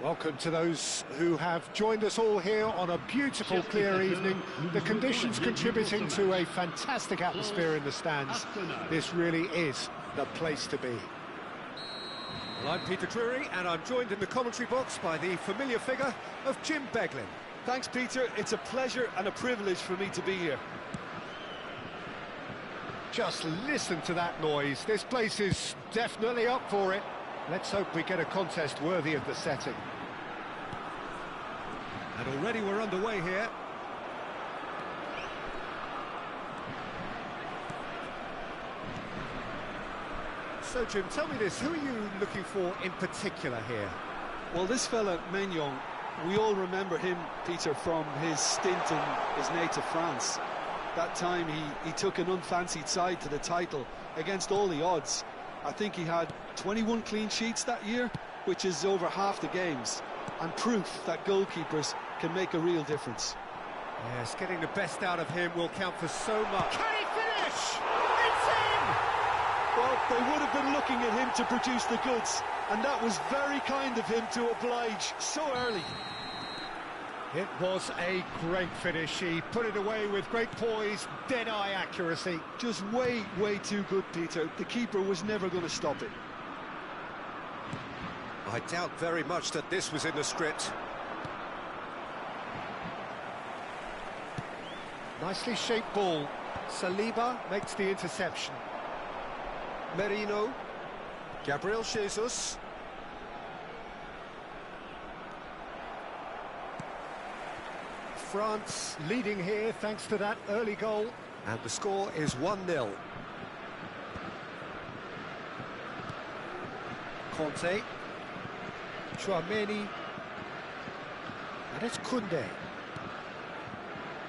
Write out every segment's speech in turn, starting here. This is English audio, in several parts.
Welcome to those who have joined us all here on a beautiful, clear evening. The conditions contributing to a fantastic atmosphere in the stands. This really is the place to be. Well, I'm Peter Drury, and I'm joined in the commentary box by the familiar figure of Jim Beglin. Thanks, Peter. It's a pleasure and a privilege for me to be here. Just listen to that noise. This place is definitely up for it. Let's hope we get a contest worthy of the setting. And already we're underway here. So, Jim, tell me this, who are you looking for in particular here? Well, this fella, Maignan, we all remember him, Peter, from his stint in his native France. That time he took an unfancied side to the title against all the odds. I think he had 21 clean sheets that year, which is over half the games, and proof that goalkeepers can make a real difference. Yes, getting the best out of him will count for so much. Can he finish? It's in! Well, they would have been looking at him to produce the goods, and that was very kind of him to oblige so early. It was a great finish. He put it away with great poise, dead-eye accuracy. Just way too good, Peter. The keeper was never going to stop it. I doubt very much that this was in the script. Nicely shaped ball. Saliba makes the interception. Merino. Gabriel Jesus. France leading here thanks to that early goal. And the score is 1-0. Conte. Chouameni. And it's Koundé.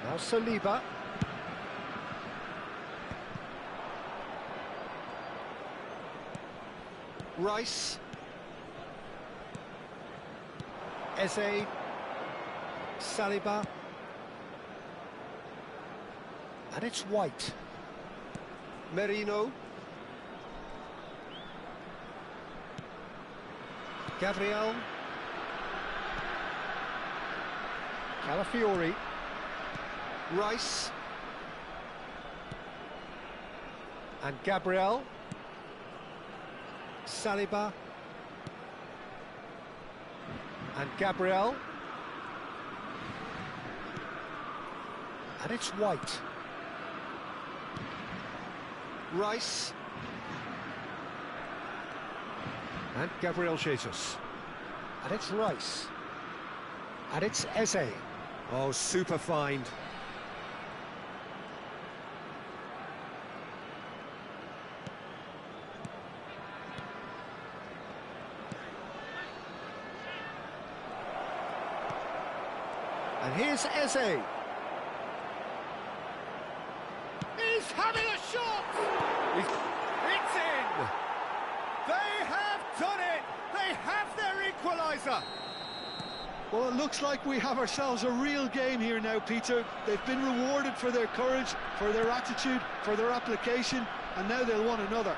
Now Saliba. Rice. Eze. Saliba. And it's White. Merino. Gabriel. Calafiori. Rice. And Gabriel. Saliba. And Gabriel. And it's White. Rice. And Gabriel Jesus. And it's Rice. And it's Eze. Oh, super find. And here's Eze. He's having a shot! It's in! They have done it! They have their equaliser! Well, it looks like we have ourselves a real game here now, Peter. They've been rewarded for their courage, for their attitude, for their application, and now they'll want another.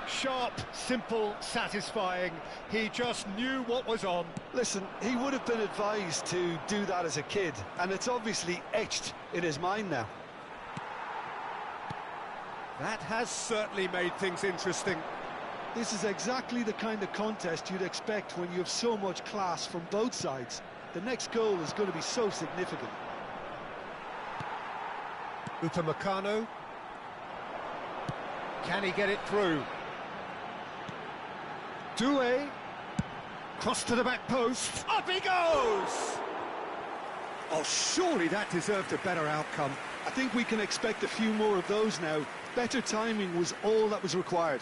Sharp, simple, satisfying. He just knew what was on. Listen, he would have been advised to do that as a kid, and it's obviously etched in his mind now. That has certainly made things interesting. This is exactly the kind of contest you'd expect when you have so much class from both sides. The next goal is going to be so significant. Upamecano. Can he get it through? Doué. Cross to the back post. Up he goes! Oh, surely that deserved a better outcome. I think we can expect a few more of those now. Better timing was all that was required.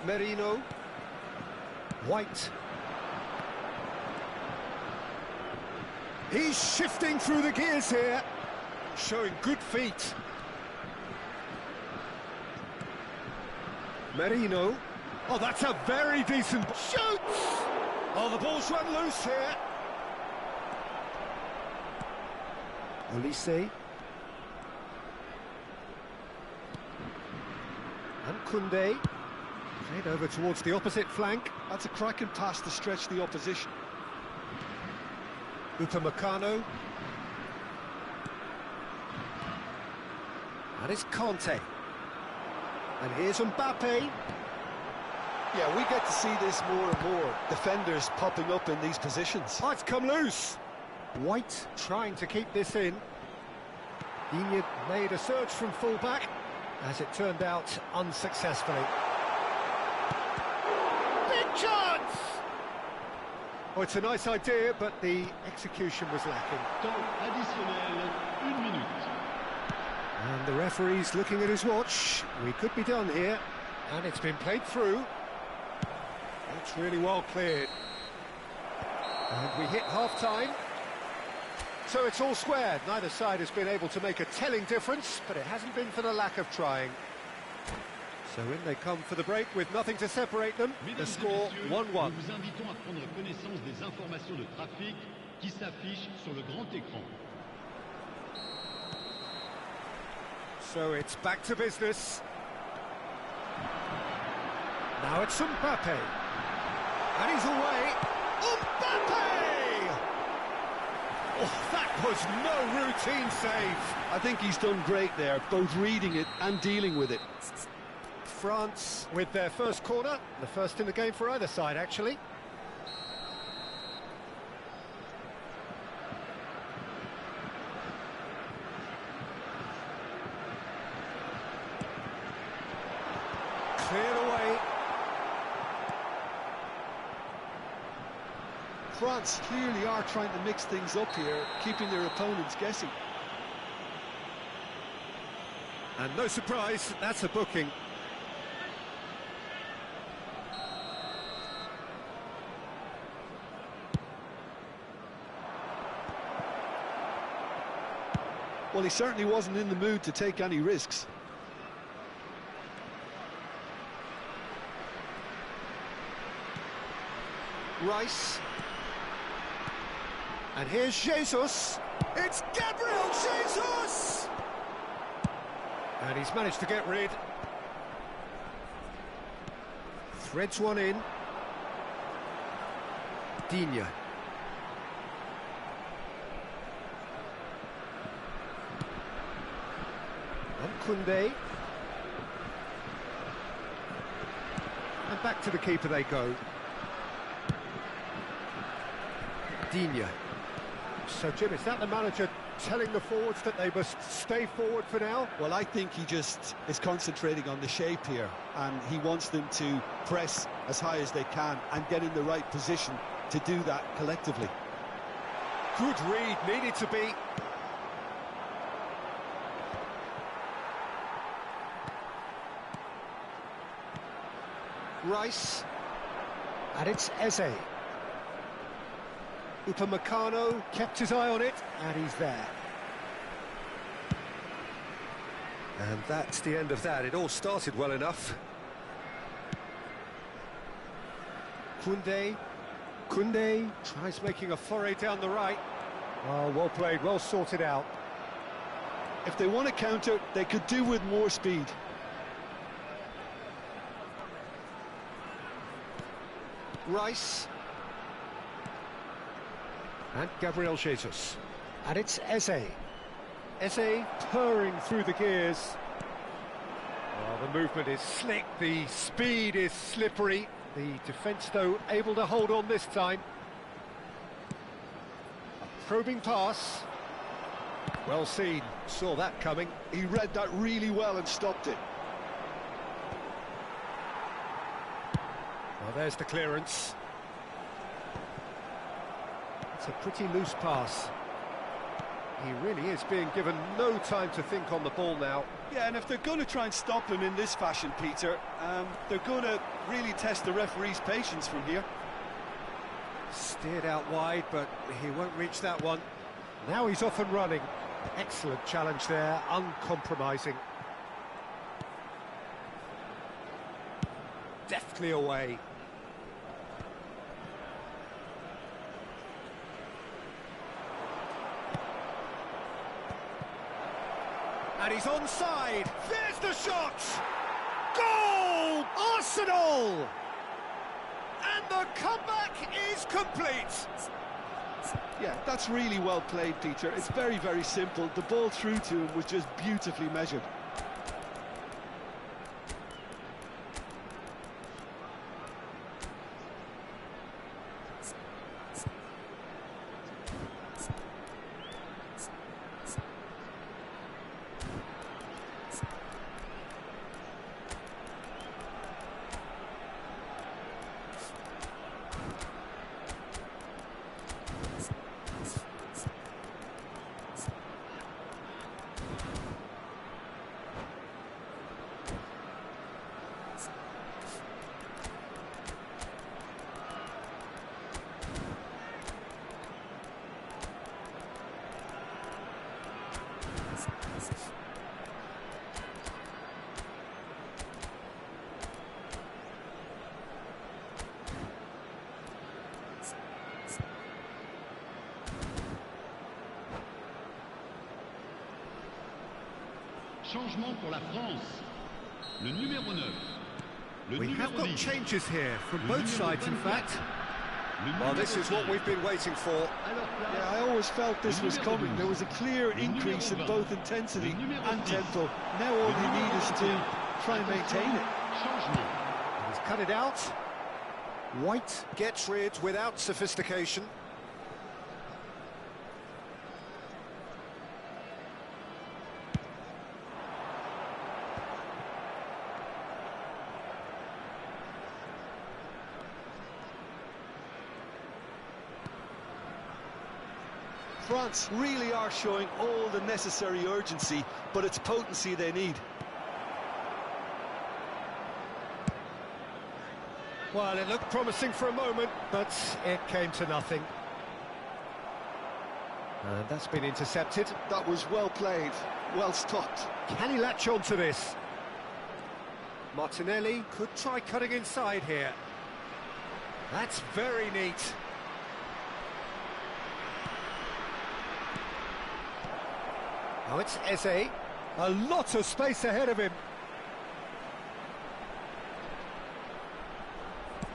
Merino. White. He's shifting through the gears here, showing good feet. Merino. Oh, that's a very decent... Shoots! Oh, the ball's run loose here. Olise. Koundé. Played over towards the opposite flank. That's a cracking pass to stretch the opposition. Upamecano. And it's Kanté. And here's Mbappe. Yeah, we get to see this more and more. Defenders popping up in these positions. Oh, it's come loose. White trying to keep this in. Digne made a search from full-back. As it turned out, unsuccessfully. Big chance! Oh, it's a nice idea, but the execution was lacking. Temps additionnel, 1 minute. And the referee's looking at his watch. We could be done here. And it's been played through. It's really well cleared. And we hit half-time. So it's all squared. Neither side has been able to make a telling difference, but it hasn't been for the lack of trying. So in they come for the break with nothing to separate them. The score 1-1. Nous vous invitons à prendre connaissance des informations de trafic qui s'affichent sur le grand écran. So it's back to business. Now it's Mbappe. And he's away. Mbappe! Oh, that was no routine save. I think he's done great there, both reading it and dealing with it. France with their first corner, the first in the game for either side, actually. Cleared away. France clearly are trying to mix things up here, keeping their opponents guessing. And no surprise, that's a booking. Well, he certainly wasn't in the mood to take any risks. Rice. And here's Jesus. It's Gabriel Jesus! And he's managed to get rid. Threads one in. Digne. And Koundé. And back to the keeper they go. Digne. So, Jim, is that the manager telling the forwards that they must stay forward for now? Well, I think he just is concentrating on the shape here, and he wants them to press as high as they can and get in the right position to do that collectively. Good read, needed to be. Rice. And it's Eze. Upamecano kept his eye on it, and he's there. And that's the end of that. It all started well enough. Koundé. Koundé tries making a foray down the right. Oh, well played, well sorted out. If they want to counter, they could do with more speed. Rice. And Gabriel Jesus. And it's Eze. Eze purring through the gears. Well, the movement is slick, the speed is slippery. The defence, though, able to hold on this time. A probing pass. Well seen, saw that coming. He read that really well and stopped it. Well, there's the clearance. It's a pretty loose pass. He really is being given no time to think on the ball now. Yeah, and if they're going to try and stop him in this fashion, Peter, they're going to really test the referee's patience from here. Steered out wide, but he won't reach that one. Now he's off and running. Excellent challenge there, uncompromising. Deftly away. And he's onside. There's the shot! Goal! goal! Arsenal! And the comeback is complete. Yeah, that's really well played, Peter. It's very, very simple. The ball through to him was just beautifully measured. Changement pour la France. Le numéro 9. We have got changes here from both sides, in fact. Well, this is what we've been waiting for. Yeah, I always felt this was coming. There was a clear increase in both intensity and tempo. Now all you need is to try and maintain it. He's cut it out. White gets rid without sophistication. France really are showing all the necessary urgency, but it's potency they need. Well, it looked promising for a moment, but it came to nothing. And that's been intercepted. That was well played, well stopped. Can he latch on to this? Martinelli could try cutting inside here. That's very neat. Now it's Eze. A lot of space ahead of him.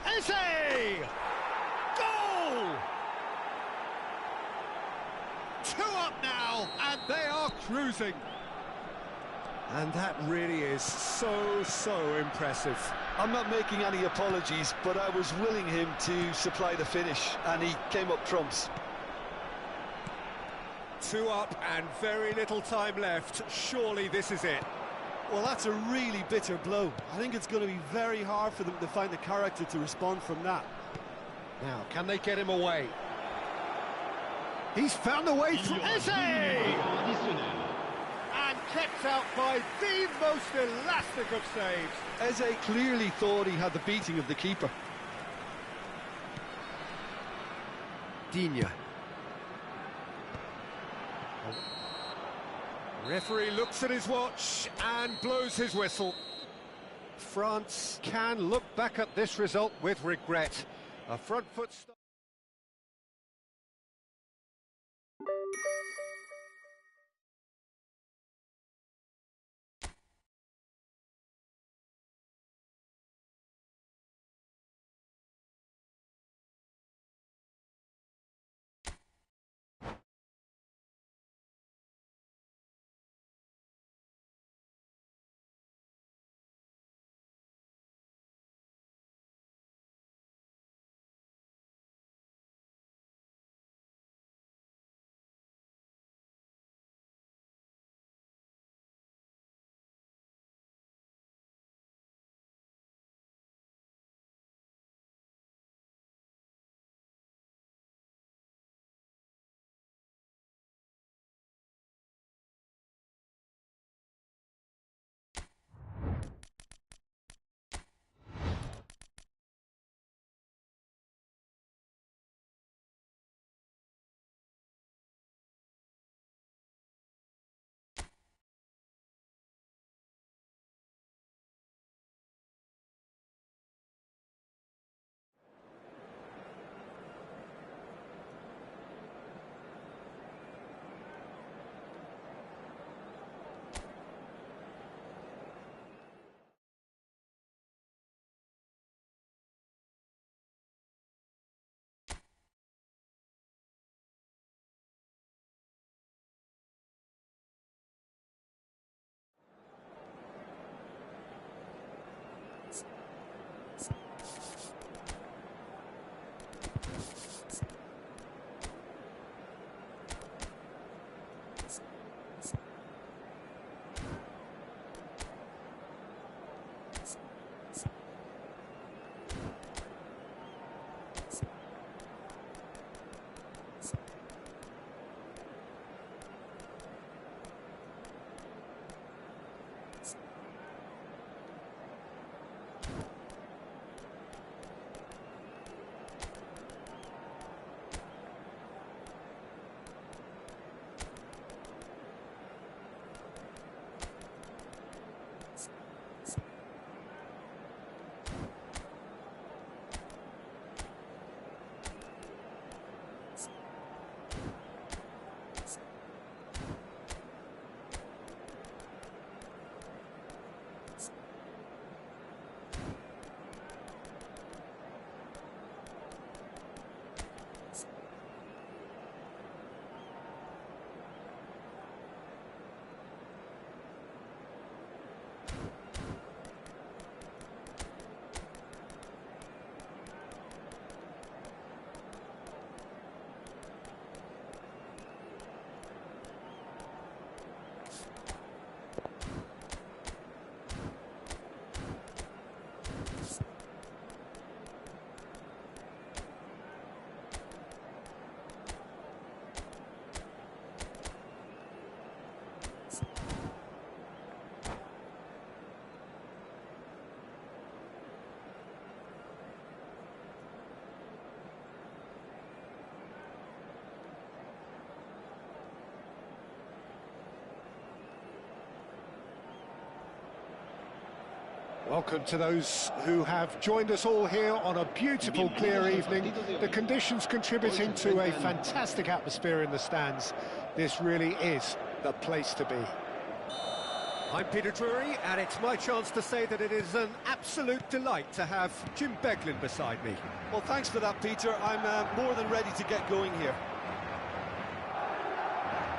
Eze! Goal! 2 up now, and they are cruising. And that really is so impressive. I'm not making any apologies, but I was willing him to supply the finish, and he came up trumps. 2 up and very little time left. Surely this is it. Well, that's a really bitter blow. I think it's going to be very hard for them to find the character to respond from that. Now, can they get him away? He's found a way through Eze! And kept out by the most elastic of saves. Eze clearly thought he had the beating of the keeper. Digne. Referee looks at his watch and blows his whistle. France can look back at this result with regret. A front foot stop. Welcome to those who have joined us all here on a beautiful, clear evening. The conditions contributing to a fantastic atmosphere in the stands. This really is the place to be. I'm Peter Drury, and it's my chance to say that it is an absolute delight to have Jim Beglin beside me. Well, thanks for that, Peter. I'm more than ready to get going here.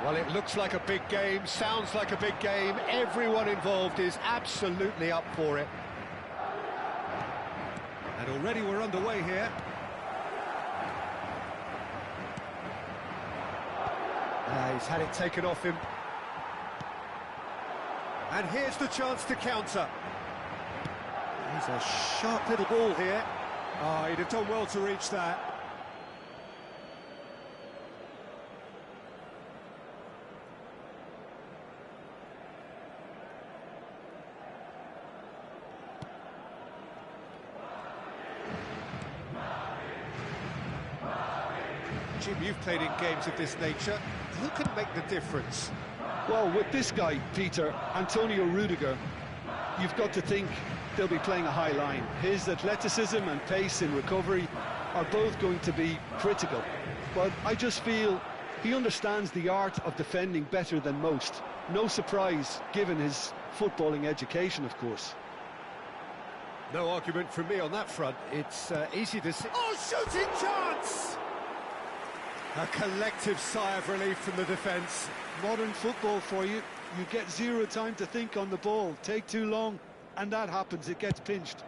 Well, it looks like a big game, sounds like a big game. Everyone involved is absolutely up for it. And already we're underway here. He's had it taken off him. And here's the chance to counter. He's a sharp little ball here. Oh, he'd have done well to reach that. Jim, you've played in games of this nature. Who can make the difference? Well, with this guy, Peter, Antonio Rudiger, you've got to think they'll be playing a high line. His athleticism and pace in recovery are both going to be critical. But I just feel he understands the art of defending better than most. No surprise, given his footballing education, of course. No argument from me on that front. It's easy to see. Oh, shooting chance! A collective sigh of relief from the defence. Modern football for you. You get zero time to think on the ball. Take too long, and that happens. It gets pinched.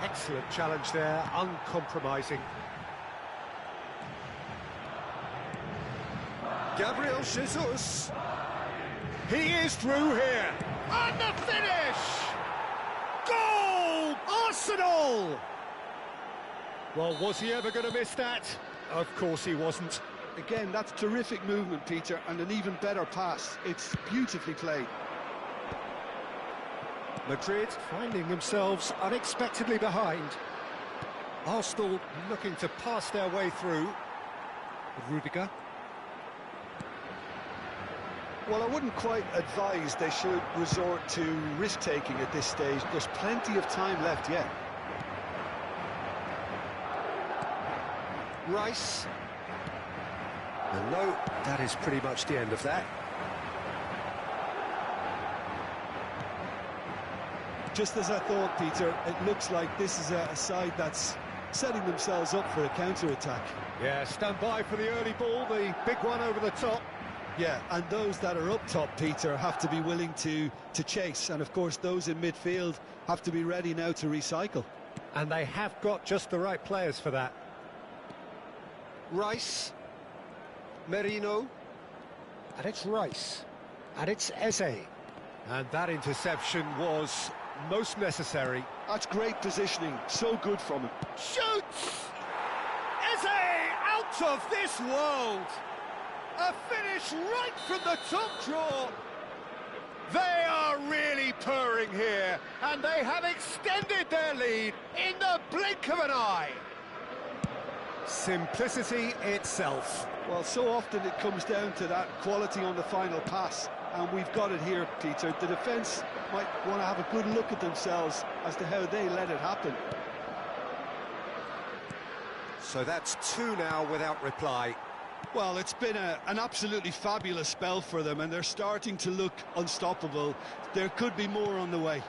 Excellent challenge there, uncompromising. Gabriel Jesus. He is through here. And the finish! Goal! Arsenal! Well, was he ever going to miss that? Of course he wasn't. Again, that's terrific movement, Peter, and an even better pass. It's beautifully played. Madrid finding themselves unexpectedly behind. Arsenal looking to pass their way through. Rudiger. Well, I wouldn't quite advise they should resort to risk-taking at this stage. There's plenty of time left yet. Rice. And no, that is pretty much the end of that. Just as I thought, Peter, it looks like this is a side that's setting themselves up for a counter-attack. Yeah, stand by for the early ball, the big one over the top. Yeah, and those that are up top, Peter, have to be willing to chase. And, of course, those in midfield have to be ready now to recycle. And they have got just the right players for that. Rice. Merino. And it's Rice. And it's Eze. And that interception was most necessary. That's great positioning. So good from him. Shoots! Eze out of this world! A finish right from the top draw. They are really purring here, and they have extended their lead in the blink of an eye. Simplicity itself. Well, so often it comes down to that quality on the final pass, and we've got it here, Peter. The defence might want to have a good look at themselves as to how they let it happen. So that's two now without reply. Well, it's been an absolutely fabulous spell for them, and they're starting to look unstoppable. There could be more on the way.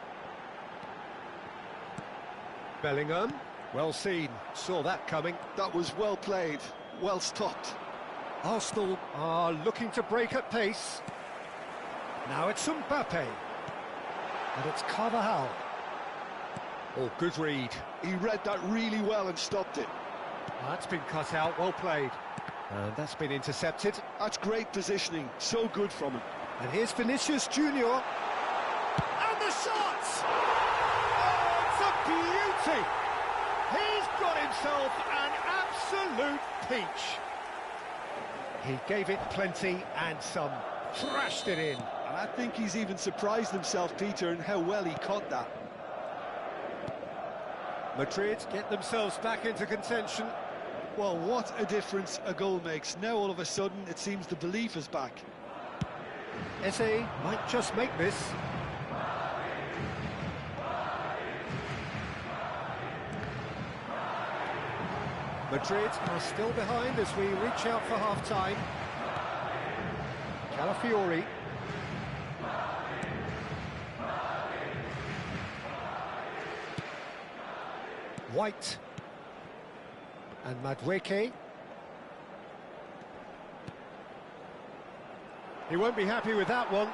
Bellingham, well seen, saw that coming. That was well played, well stopped. Arsenal are looking to break at pace. Now it's Mbappe. And it's Carvajal. Oh, good read. He read that really well and stopped it. That's been cut out, well played. And that's been intercepted. That's great positioning, so good from him. And here's Vinicius Junior. And the shot! Oh, it's a beauty! He's got himself an absolute peach. He gave it plenty and some, thrashed it in. And I think he's even surprised himself, Peter, in how well he caught that. Madrid get themselves back into contention. Well, what a difference a goal makes. Now all of a sudden it seems the belief is back. Eze might just make this. Madrid are still behind as we reach out for half-time. Calafiori. White. And Madueke. He won't be happy with that one.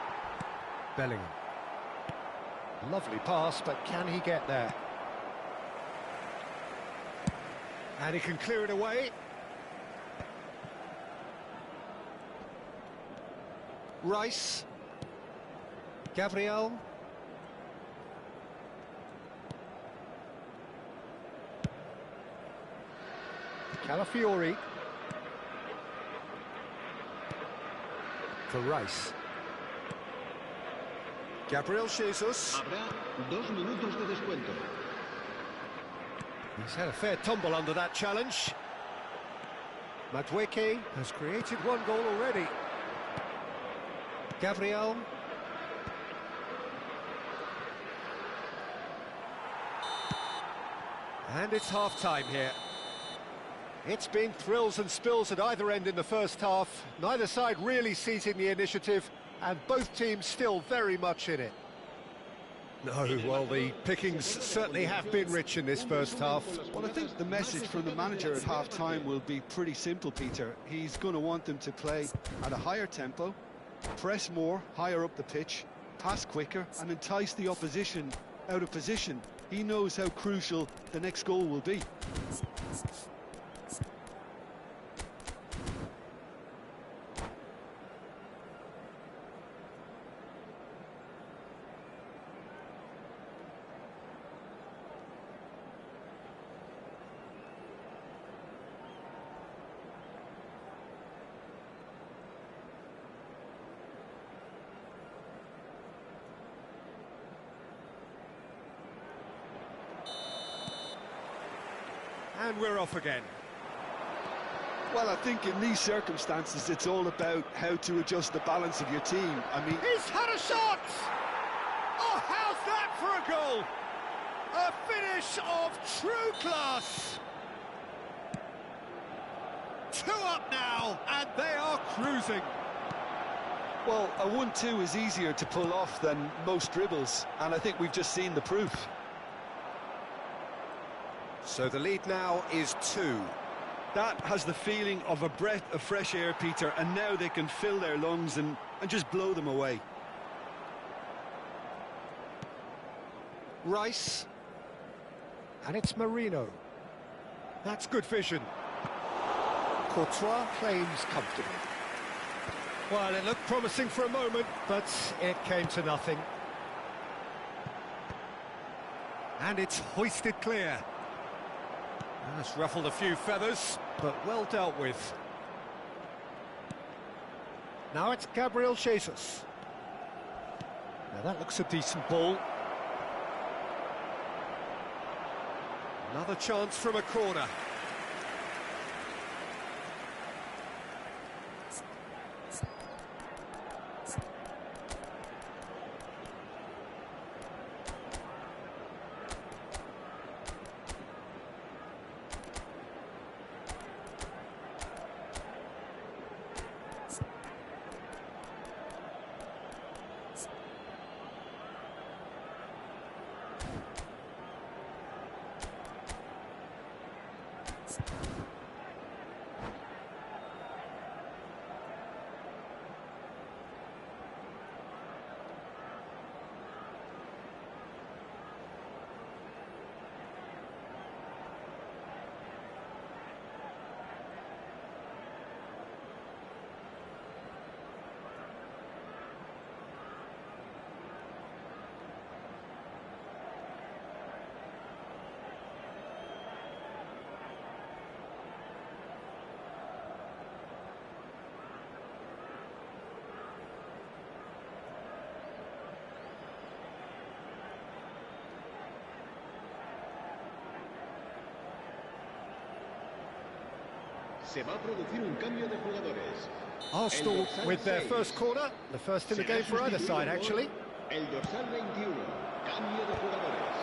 Bellingham. Lovely pass, but can he get there? And he can clear it away. Rice. Gabriel. Calafiori. For Rice. Gabriel Jesus. Habrá 2 minutos de descuento. He's had a fair tumble under that challenge. Madueke has created one goal already. Gabriel. And it's half-time here. It's been thrills and spills at either end in the first half. Neither side really seizing the initiative, and both teams still very much in it. No, well, the pickings certainly have been rich in this first half. Well, I think the message from the manager at half-time will be pretty simple, Peter. He's going to want them to play at a higher tempo, press more, higher up the pitch, pass quicker, and entice the opposition out of position. He knows how crucial the next goal will be. And we're off again. Well, I think in these circumstances, it's all about how to adjust the balance of your team. I mean... He's had a shot! Oh, how's that for a goal? A finish of true class! 2 up now, and they are cruising. Well, a 1-2 is easier to pull off than most dribbles, and I think we've just seen the proof. So the lead now is 2. That has the feeling of a breath of fresh air, Peter, and now they can fill their lungs and just blow them away. Rice. And it's Marino. That's good vision. Courtois claims comfortably. Well, it looked promising for a moment, but it came to nothing. And it's hoisted clear. That's ruffled a few feathers, but well dealt with. Now it's Gabriel Jesus. Now that looks a decent ball. Another chance from a corner. Se va a producir un cambio de jugadores. Arsenal with their first corner, the first in the game for either side, actually. El dorsal 21, cambio de jugadores.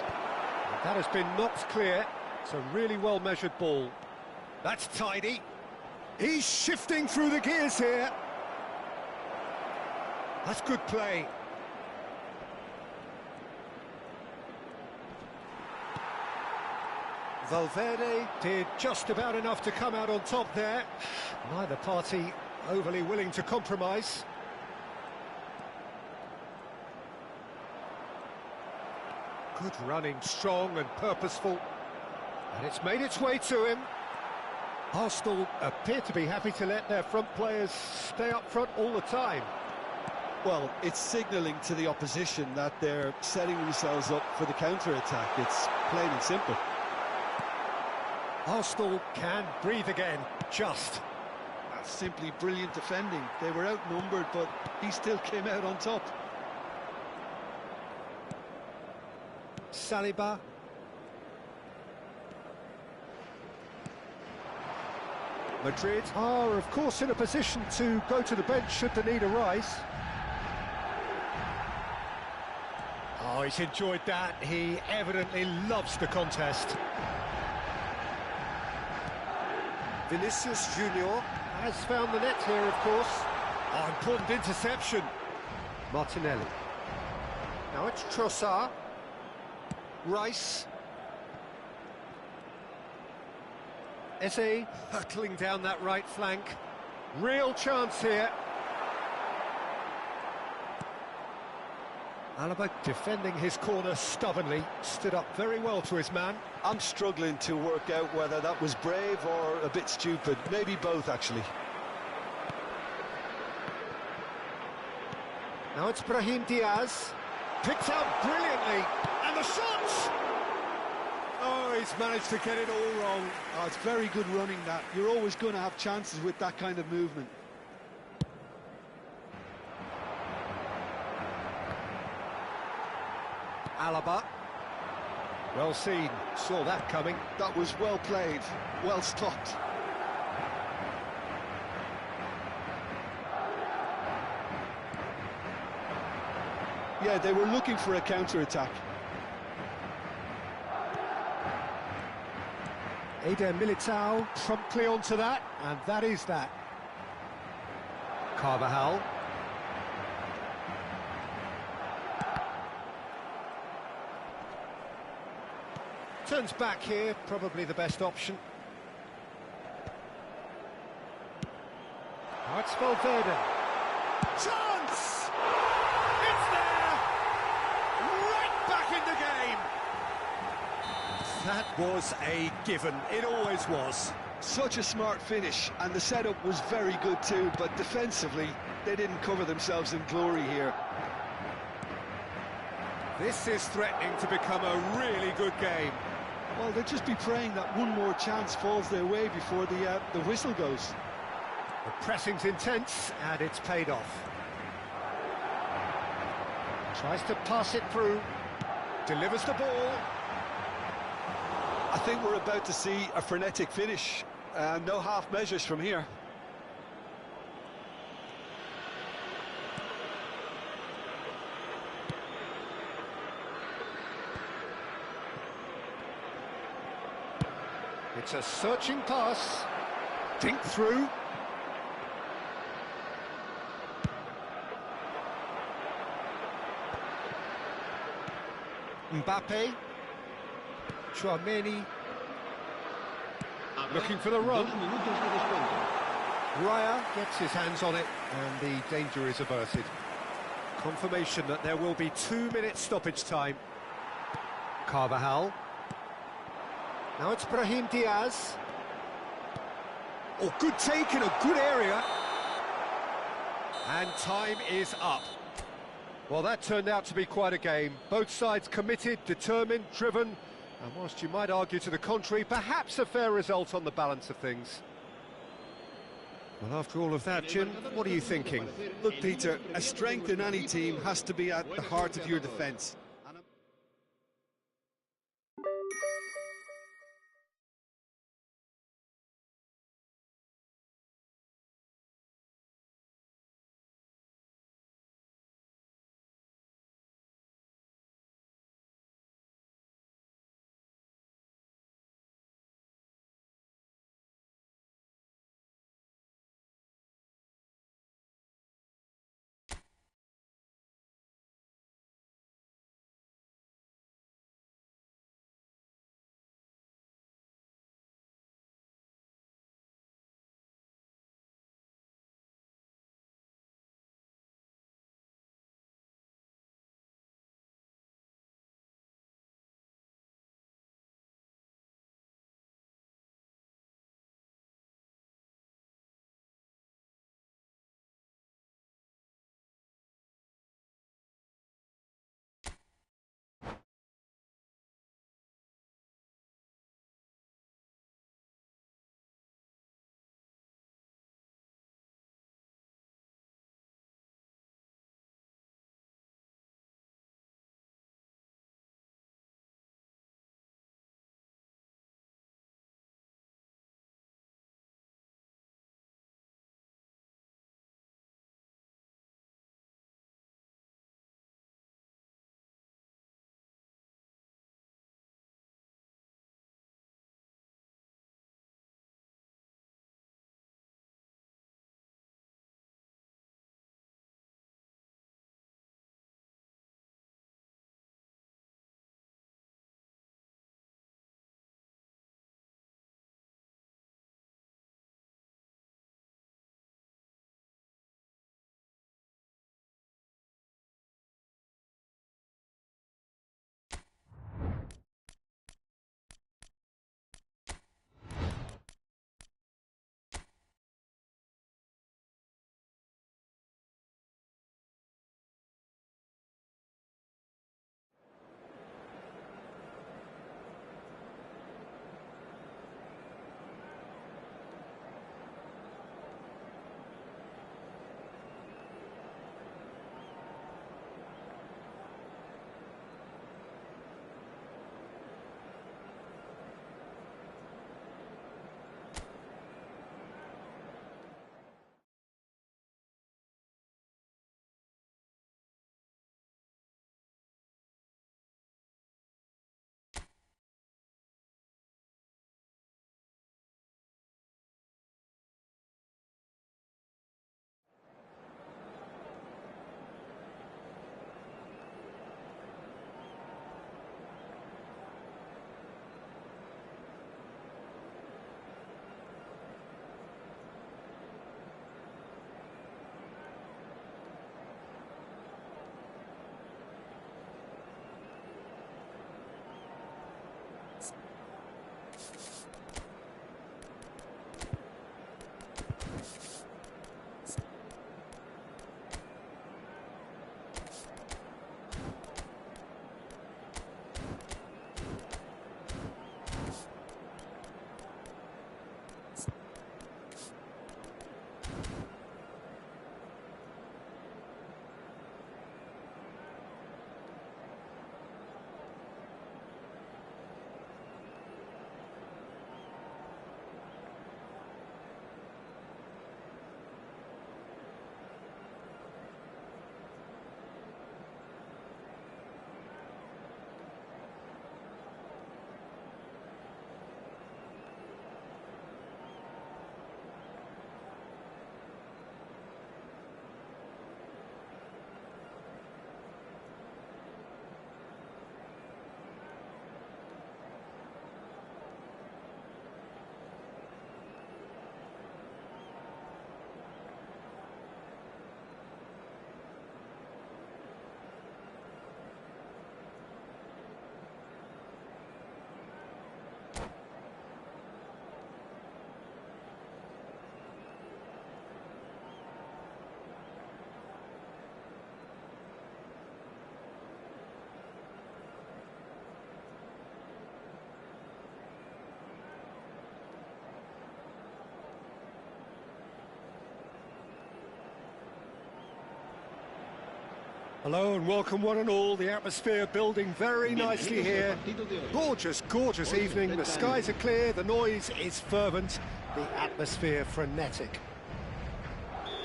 That has been knocked clear. It's a really well-measured ball. That's tidy. He's shifting through the gears here. That's good play. Valverde did just about enough to come out on top there. Neither party overly willing to compromise. Good running, strong and purposeful. And it's made its way to him. Arsenal appear to be happy to let their front players stay up front all the time. Well, it's signalling to the opposition that they're setting themselves up for the counter-attack. It's plain and simple. Arsenal can breathe again, just. That's simply brilliant defending. They were outnumbered, but he still came out on top. Saliba. Madrid are, of course, in a position to go to the bench should the need arise. Oh, he's enjoyed that. He evidently loves the contest. Vinicius Junior Has found the net here, of course. Oh, important interception. Martinelli. Now it's Trossard. Rice. Eze hurtling down that right flank. Real chance here. Alaba defending his corner stubbornly, stood up very well to his man. I'm struggling to work out whether that was brave or a bit stupid. Maybe both, actually. Now it's Brahim Diaz. Picked out brilliantly. And the shots! Oh, he's managed to get it all wrong. Oh, it's very good running, that. You're always going to have chances with that kind of movement. Alaba. Well seen, saw that coming. That was well played, well stopped. Yeah, they were looking for a counter-attack. Eder Militao promptly onto that, and that is that. Carvajal. Turns back here, probably the best option. Now it's Valverde. Chance! It's there! Right back in the game! That was a given, it always was. Such a smart finish, and the setup was very good too, but defensively, they didn't cover themselves in glory here. This is threatening to become a really good game. Well, they'll just be praying that one more chance falls their way before the whistle goes. The pressing's intense, and it's paid off. Tries to pass it through, delivers the ball. I think we're about to see a frenetic finish. No half measures from here. It's a searching pass. Dink through. Mbappe. Chouameni. Looking for the run. Raya gets his hands on it, and the danger is averted. Confirmation that there will be 2 minutes stoppage time. Carvajal. Now it's Brahim Diaz. Oh, good take in a good area. And time is up. Well, that turned out to be quite a game. Both sides committed, determined, driven, and whilst you might argue to the contrary, perhaps a fair result on the balance of things. Well, after all of that, Jim, what are you thinking? Look, Peter, a strength in any team has to be at the heart of your defence. Hello and welcome one and all. The atmosphere building very nicely here. Gorgeous, gorgeous evening. The skies are clear, the noise is fervent, the atmosphere frenetic.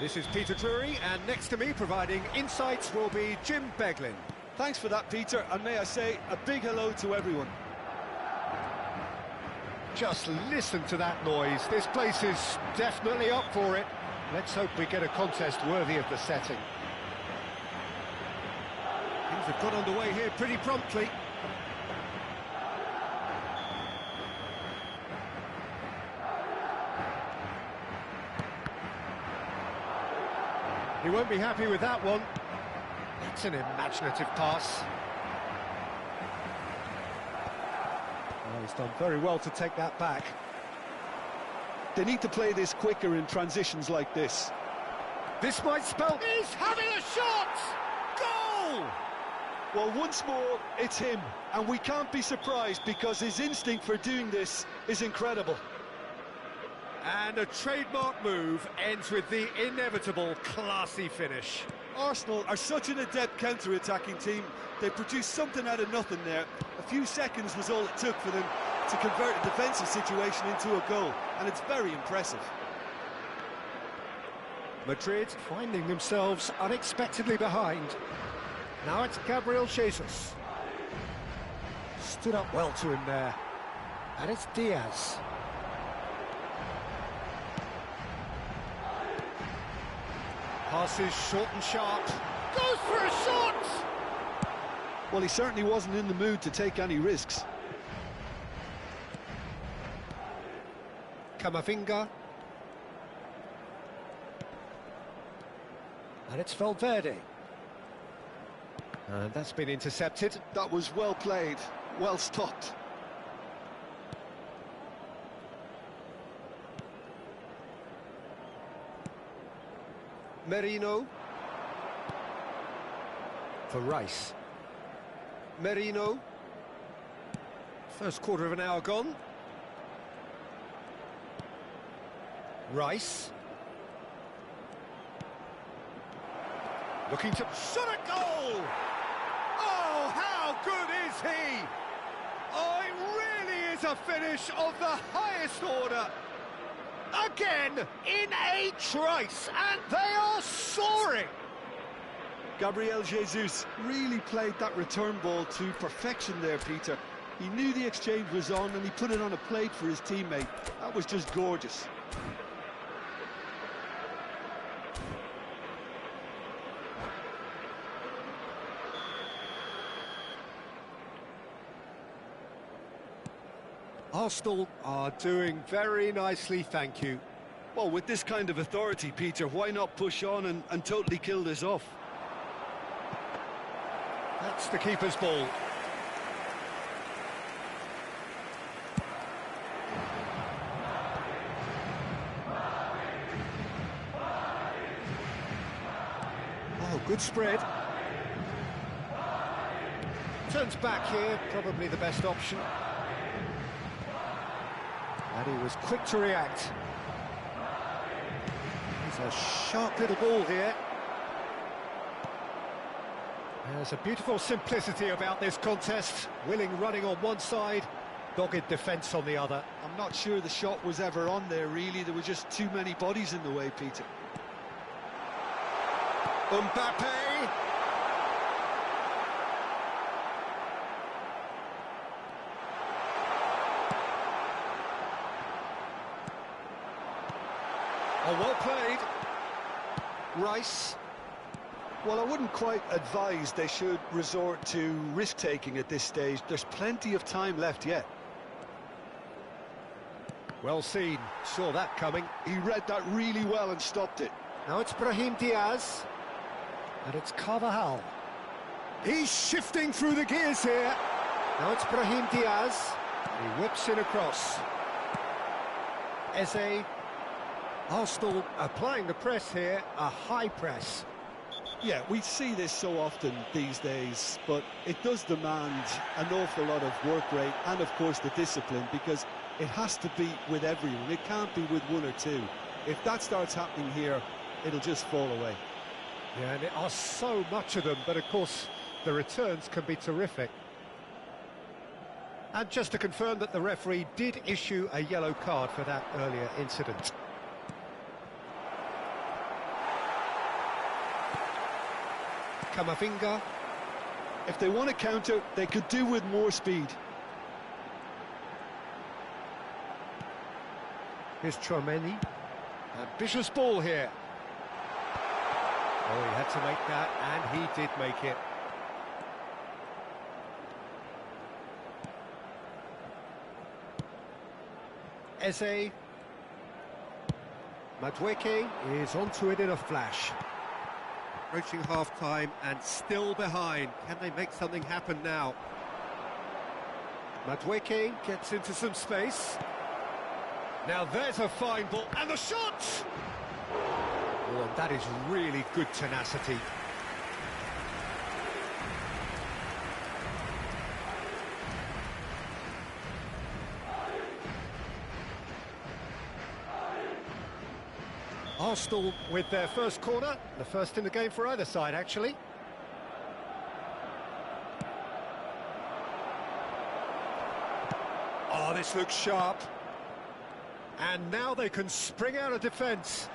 This is Peter Drury, and next to me providing insights will be Jim Beglin. Thanks for that, Peter, and may I say a big hello to everyone. Just listen to that noise. This place is definitely up for it. Let's hope we get a contest worthy of the setting. Things have got underway here pretty promptly. He won't be happy with that one. That's an imaginative pass. Oh, he's done very well to take that back. They need to play this quicker in transitions like this. This might spell... He's having a shot! Goal! Well, once more, it's him, and we can't be surprised because his instinct for doing this is incredible. And a trademark move ends with the inevitable classy finish. Arsenal are such an adept counter-attacking team. They produced something out of nothing there. A few seconds was all it took for them to convert a defensive situation into a goal, and it's very impressive. Madrid finding themselves unexpectedly behind. Now it's Gabriel Jesus. Stood up well to him there. And it's Diaz. Passes short and sharp. Goes for a shot! Well, he certainly wasn't in the mood to take any risks. Camavinga. And it's Valverde. And that's been intercepted. That was well played, well stopped. Merino. For Rice. Merino. First quarter of an hour gone. Rice. Looking to... Shot a goal! Oh, how good is he? Oh, it really is a finish of the highest order. Again, in a trice, and they are soaring. Gabriel Jesus really played that return ball to perfection there, Peter. He knew the exchange was on and he put it on a plate for his teammate. That was just gorgeous. Arsenal are doing very nicely, thank you. Well, with this kind of authority, Peter, why not push on and totally kill this off? That's the keeper's ball. Oh, good spread. Turns back here, probably the best option. And he was quick to react. He's a sharp little ball here. There's a beautiful simplicity about this contest. Willing running on one side, dogged defence on the other. I'm not sure the shot was ever on there, really. There were just too many bodies in the way, Peter. Mbappe! Oh, well played. Rice. Well, I wouldn't quite advise they should resort to risk-taking at this stage. There's plenty of time left yet. Well seen. Saw that coming. He read that really well and stopped it. Now it's Brahim Diaz. And it's Carvajal. He's shifting through the gears here. Now it's Brahim Diaz. He whips in across. Eze. Arsenal applying the press here, a high press. Yeah, we see this so often these days, but it does demand an awful lot of work rate and, of course, the discipline, because it has to be with everyone. It can't be with one or two. If that starts happening here, it'll just fall away. Yeah, and there are so much of them, but of course the returns can be terrific. And just to confirm that the referee did issue a yellow card for that earlier incident. Camavinga. If they want to counter, they could do with more speed. Here's Tchouaméni. Ambitious ball here. Oh, he had to make that, and he did make it. Eze. Madueke is onto it in a flash. Approaching half-time and still behind. Can they make something happen now? Madueke gets into some space. Now there's a fine ball, and the shot! Oh, and that is really good tenacity. Arsenal with their first corner, the first in the game for either side, actually. Oh, this looks sharp. And now they can spring out of defence.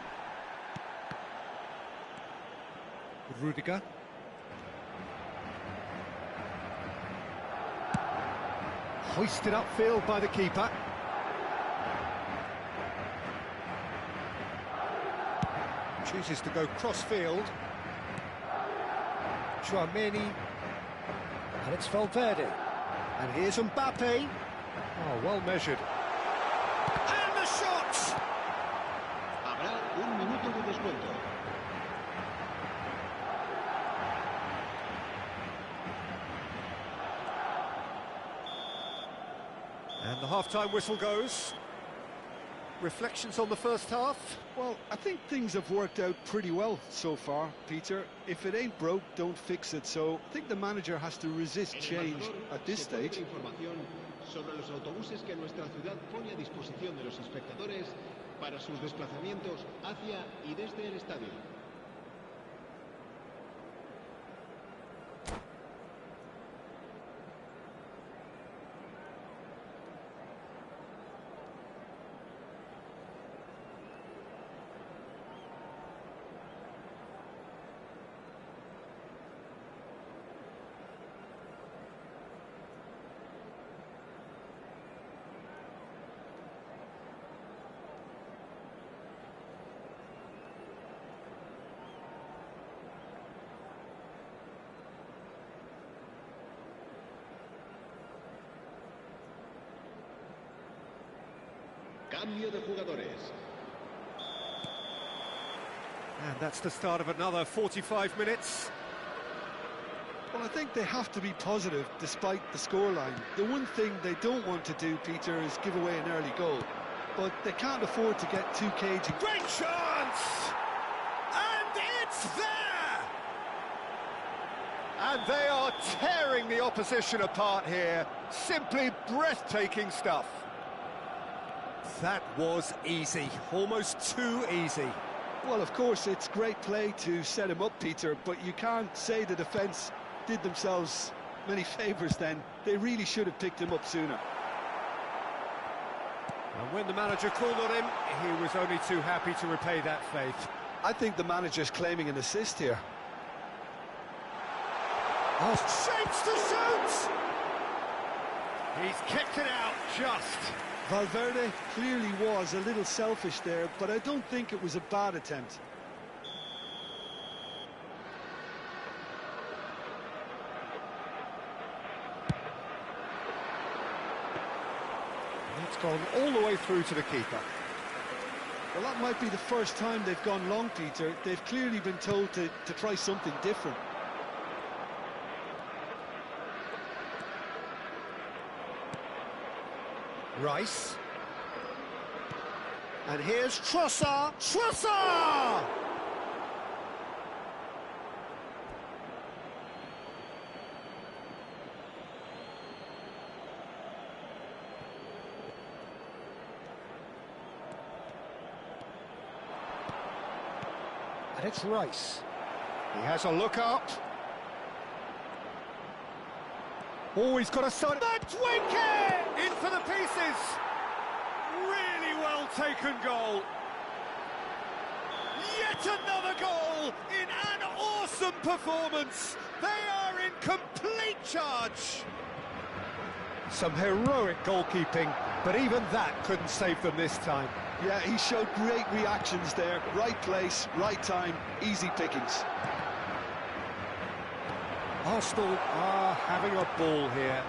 Rudiger. Hoisted upfield by the keeper. Chooses to go cross-field. Tchouaméni. And it's Valverde. And here's Mbappe. Oh, well measured. And the shot! Habrá un minuto de descuento. And the half-time whistle goes. Reflections on the first half? Well, I think things have worked out pretty well so far, Peter. If it ain't broke, don't fix it. So I think the manager has to resist change at this stage. Información sobre los autobuses que nuestra ciudad pone a disposición de los espectadores para sus desplazamientos hacia y desde el estadio. Cambio de jugadores. And that's the start of another 45 minutes. Well, I think they have to be positive despite the scoreline. The one thing they don't want to do, Peter, is give away an early goal. But they can't afford to get too cagey. Great chance! And it's there! And they are tearing the opposition apart here. Simply breathtaking stuff. That was easy, almost too easy. Well, of course, it's great play to set him up, Peter, but you can't say the defence did themselves many favours then. They really should have picked him up sooner. And when the manager called on him, he was only too happy to repay that faith. I think the manager's claiming an assist here. Oh, shapes to shoot! He's kicked it out just. Valverde clearly was a little selfish there, but I don't think it was a bad attempt. It's gone all the way through to the keeper. Well, that might be the first time they've gone long, Peter. They've clearly been told to try something different. Rice. And here's Trossard. Trossard! And it's Rice. He has a look up. Oh, he's got a son. Madueke! In for the pieces. Really well taken goal. Yet another goal in an awesome performance. They are in complete charge. Some heroic goalkeeping, but even that couldn't save them this time. Yeah, he showed great reactions there. Right place, right time, easy pickings. Arsenal are having a ball here.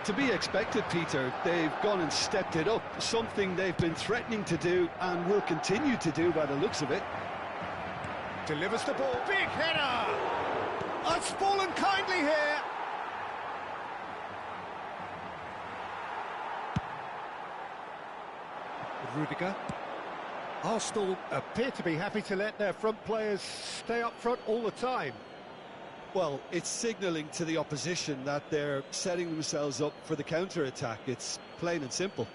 To be expected, Peter. They've gone and stepped it up, something they've been threatening to do and will continue to do by the looks of it. Delivers the ball. Big header. It's fallen kindly here. Rudiger. Arsenal appear to be happy to let their front players stay up front all the time. Well, it's signalling to the opposition that they're setting themselves up for the counter-attack. It's plain and simple.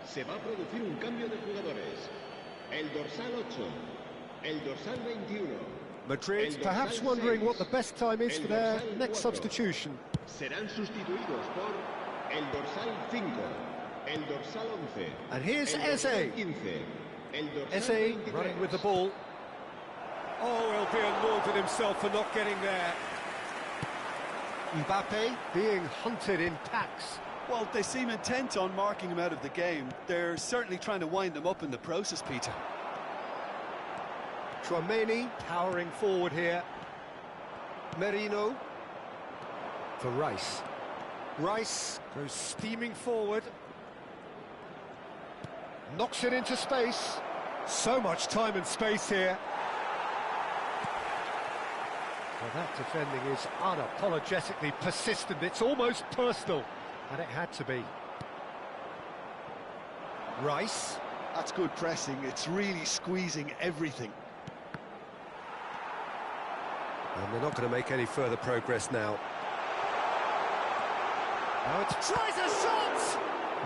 Se va a producir un cambio de jugadores. El dorsal 8, el dorsal 21. Madrid perhaps wondering what the best time is for their next substitution. Serán sustituidos por el dorsal 5, el dorsal 11. And here's el dorsal Eze. 15, el dorsal Eze 23. running with the ball. Oh, he'll be annoyed with himself for not getting there. Mbappe being hunted in packs. Well, they seem intent on marking him out of the game. They're certainly trying to wind him up in the process, Peter. Tchouaméni powering forward here. Merino for Rice. Rice goes steaming forward. Knocks it into space. So much time and space here. Well, that defending is unapologetically persistent. It's almost personal. And it had to be. Rice. That's good pressing. It's really squeezing everything. And they're not going to make any further progress now. Now it's Tries a shot.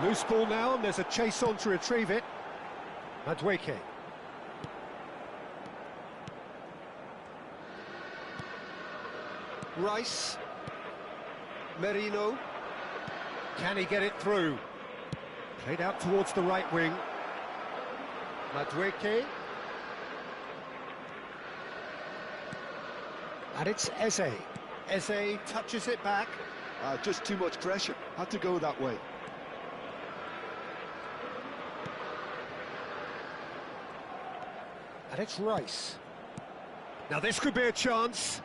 loose ball now, and there's a chase on to retrieve it. Madueke. Rice. Merino. Can he get it through? Played out towards the right wing. Madueke. And it's Eze. Eze touches it back. Just too much pressure. Had to go that way. And it's Rice. Now this could be a chance.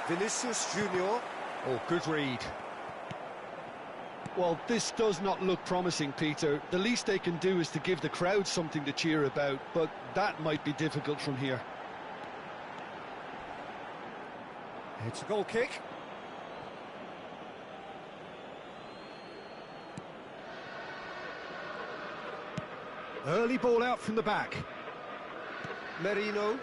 Vinicius Junior. Oh, good read. Well, this does not look promising, Peter. The least they can do is to give the crowd something to cheer about, but that might be difficult from here. It's a goal kick. Early ball out from the back. Merino.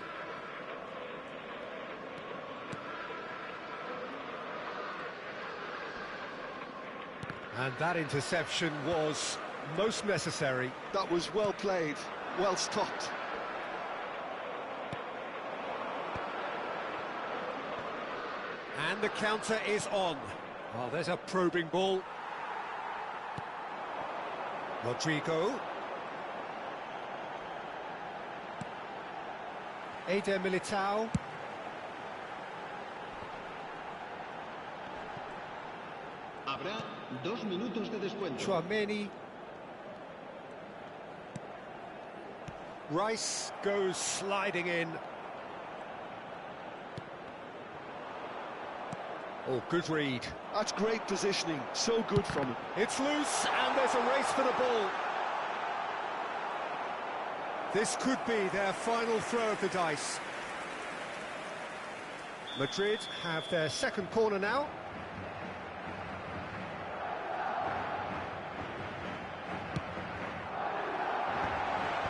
And that interception was most necessary. That was well played, well stopped. And the counter is on. Well, there's a probing ball. Rodrigo. Eder Militao. Habrá 2 minutos de descuento. Tchouaméni. Rice goes sliding in. Oh, good read. That's great positioning, so good from him. It's loose, and there's a race for the ball. This could be their final throw of the dice. Madrid have their second corner now.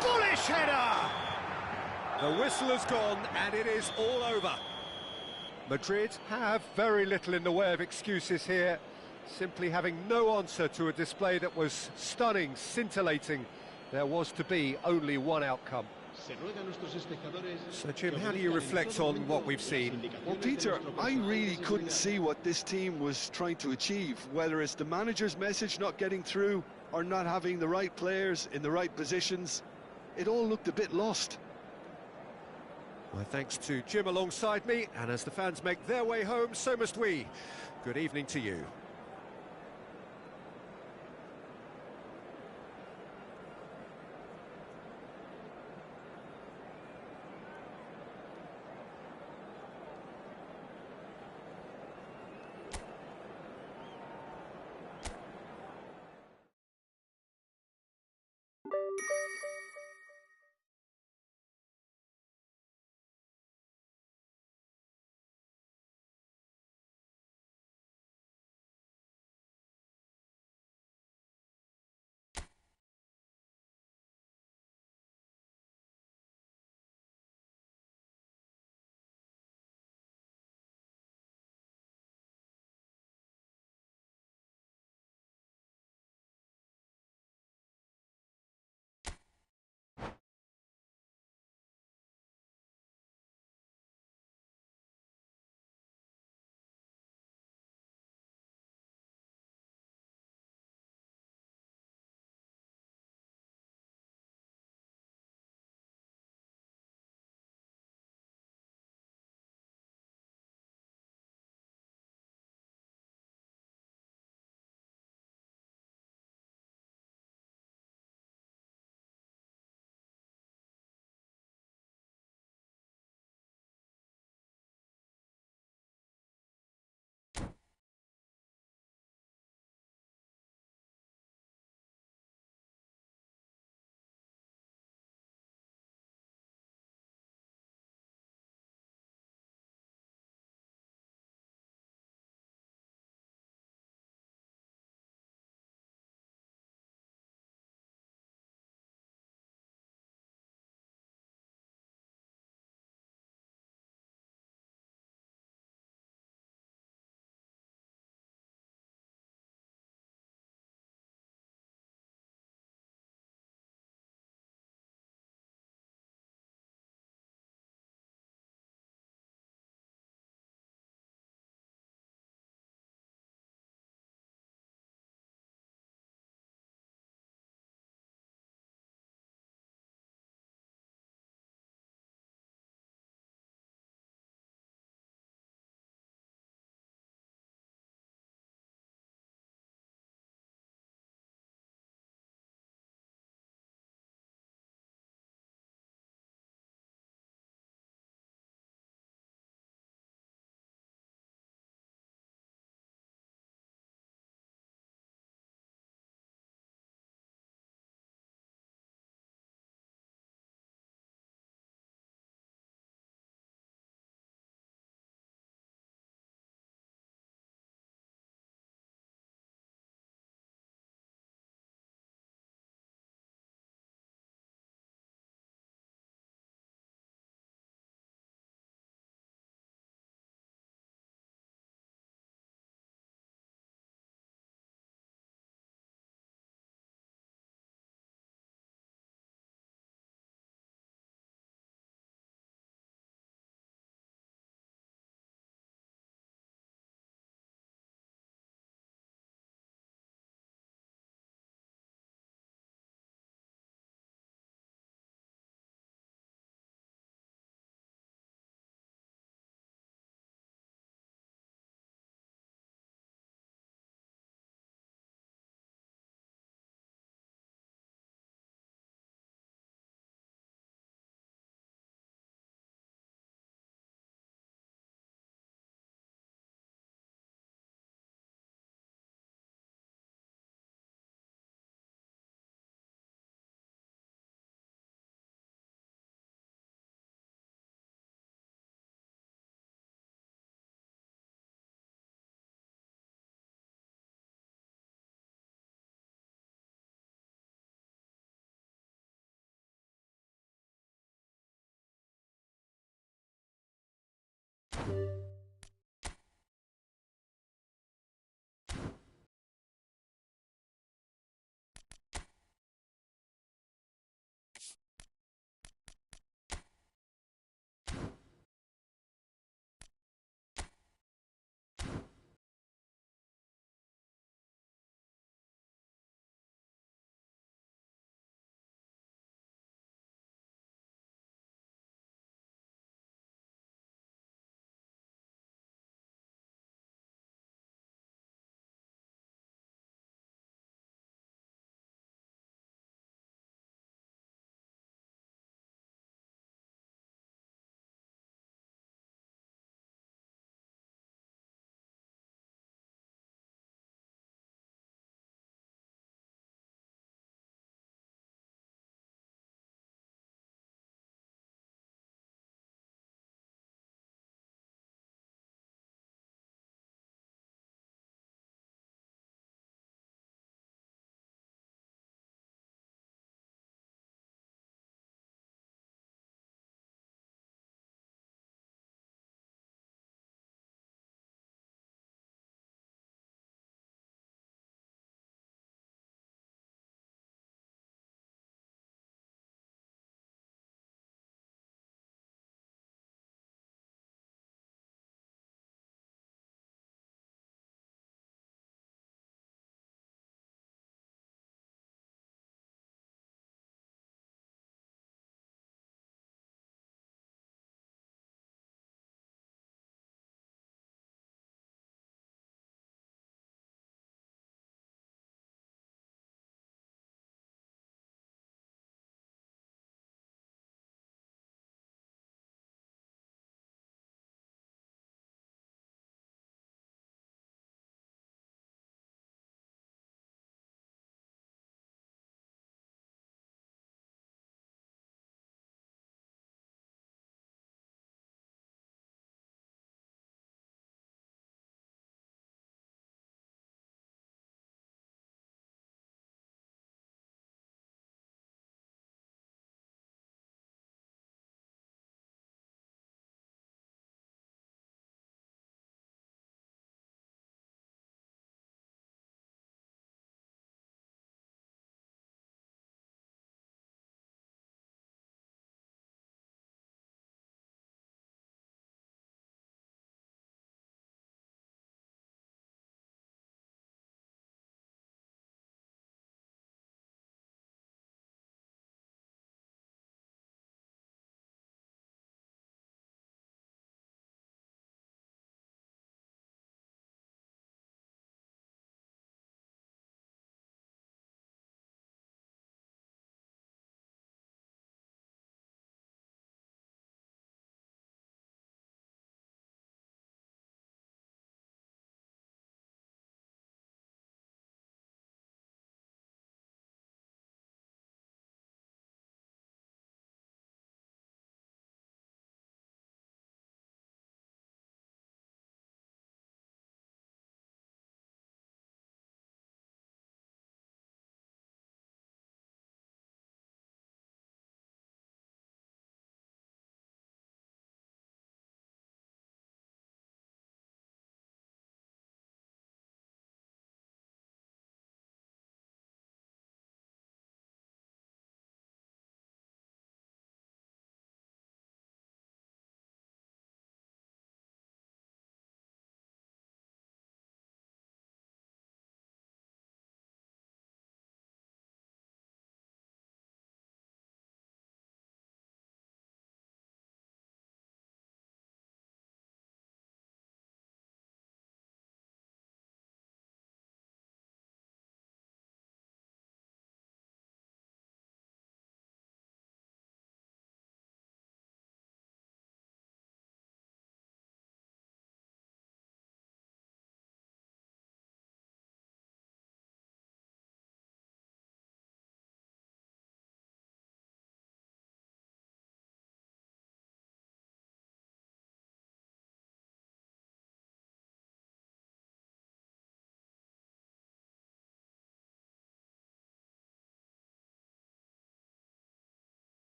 Bullish header! The whistle has gone, and it is all over. Madrid have very little in the way of excuses here, simply having no answer to a display that was stunning, scintillating. There was to be only one outcome. So, Jim, how do you reflect on what we've seen? Well, Peter, I really couldn't see what this team was trying to achieve, whether it's the manager's message not getting through or not having the right players in the right positions. It all looked a bit lost. Well, thanks to Jim alongside me, and as the fans make their way home, so must we. Good evening to you.